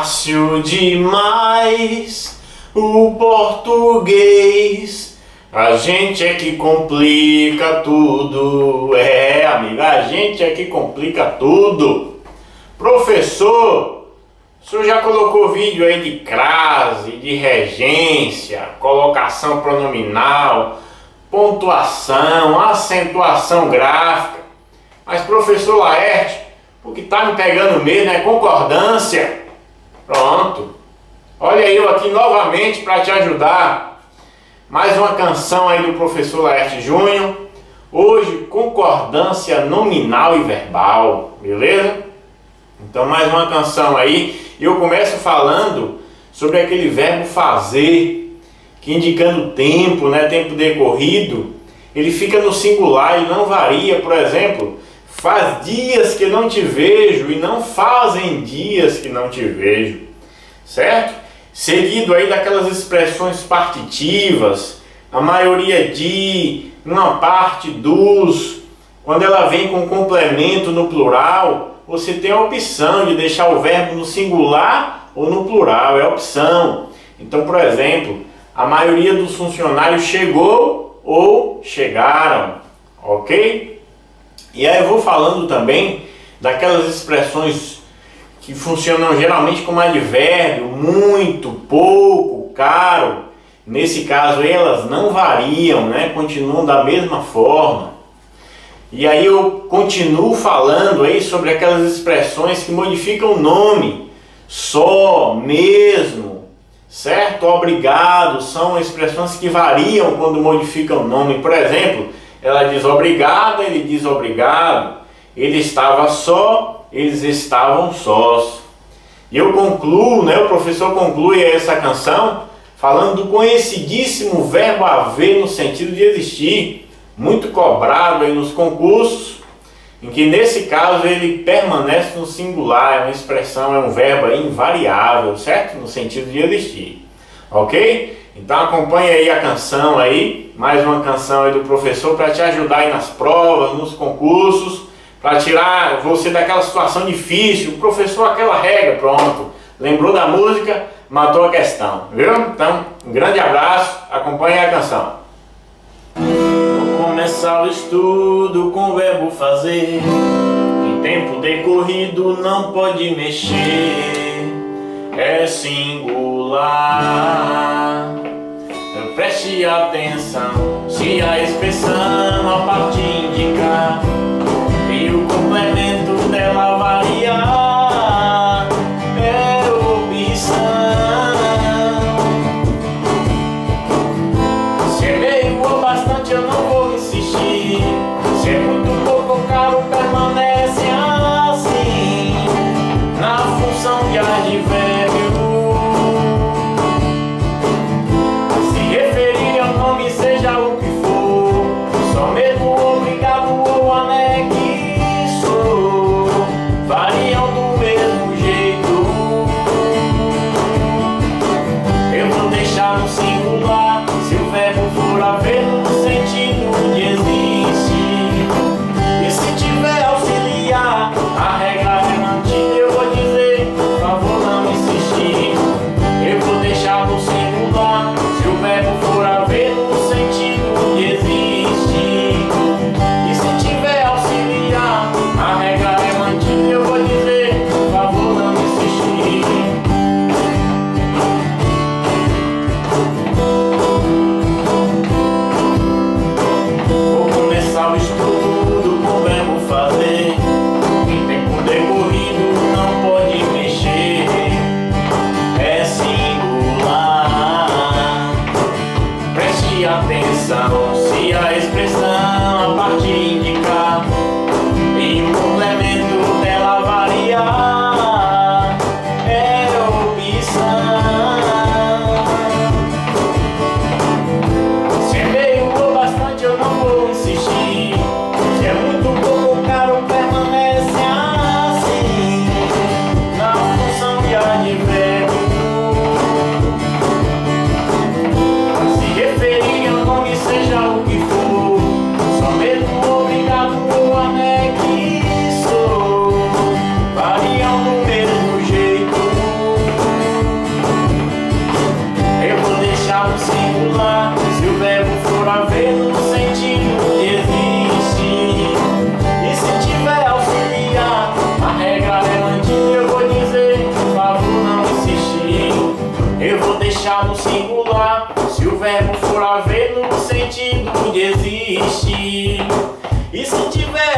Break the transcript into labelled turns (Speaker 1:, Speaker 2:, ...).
Speaker 1: fácil demais o português. A gente é que complica tudo. É, amiga, a gente é que complica tudo. Professor, o senhor já colocou vídeo aí de crase, de regência, colocação pronominal, pontuação, acentuação gráfica. Mas, professor Laerte, o que tá me pegando mesmo é concordância. Pronto. Olha eu aqui novamente para te ajudar. Mais uma canção aí do professor Laerte Júnior. Hoje, concordância nominal e verbal. Beleza? Então, mais uma canção aí. E eu começo falando sobre aquele verbo fazer, que indicando tempo, né? Tempo decorrido. Ele fica no singular e não varia. Por exemplo, faz dias que não te vejo e não fazem dias que não te vejo, certo? Seguido aí daquelas expressões partitivas, a maioria de, uma parte dos. Quando ela vem com complemento no plural, você tem a opção de deixar o verbo no singular ou no plural, é a opção. Então, por exemplo, a maioria dos funcionários chegou ou chegaram, ok? E aí eu vou falando também daquelas expressões que funcionam geralmente como advérbio, muito, pouco, caro. Nesse caso aí elas não variam, né? Continuam da mesma forma. E aí eu continuo falando aí sobre aquelas expressões que modificam o nome. Só, mesmo, certo? Obrigado, são expressões que variam quando modificam o nome. Por exemplo, ela diz obrigada, ele diz obrigado. Ele estava só, eles estavam sós. E eu concluo, né, o professor conclui essa canção falando do conhecidíssimo verbo haver no sentido de existir, muito cobrado aí nos concursos, em que nesse caso ele permanece no singular, é uma expressão, é um verbo aí invariável, certo? No sentido de existir, ok? Então acompanhe aí a canção aí, mais uma canção aí do professor para te ajudar aí nas provas, nos concursos, para tirar você daquela situação difícil. O professor, aquela regra, pronto, lembrou da música, matou a questão, viu? Então, um grande abraço, acompanhe a canção. Vou começar o estudo com o verbo fazer, em tempo decorrido não pode mexer, é singular. Preste atenção, se a expressão a parte indicar e o complemento dela variar, é opção. Se é meio ou bastante eu não vou insistir, se é muito pouco ou caro permanece assim, na função de advérbio. Seja o que for, só mesmo destino. E se tiver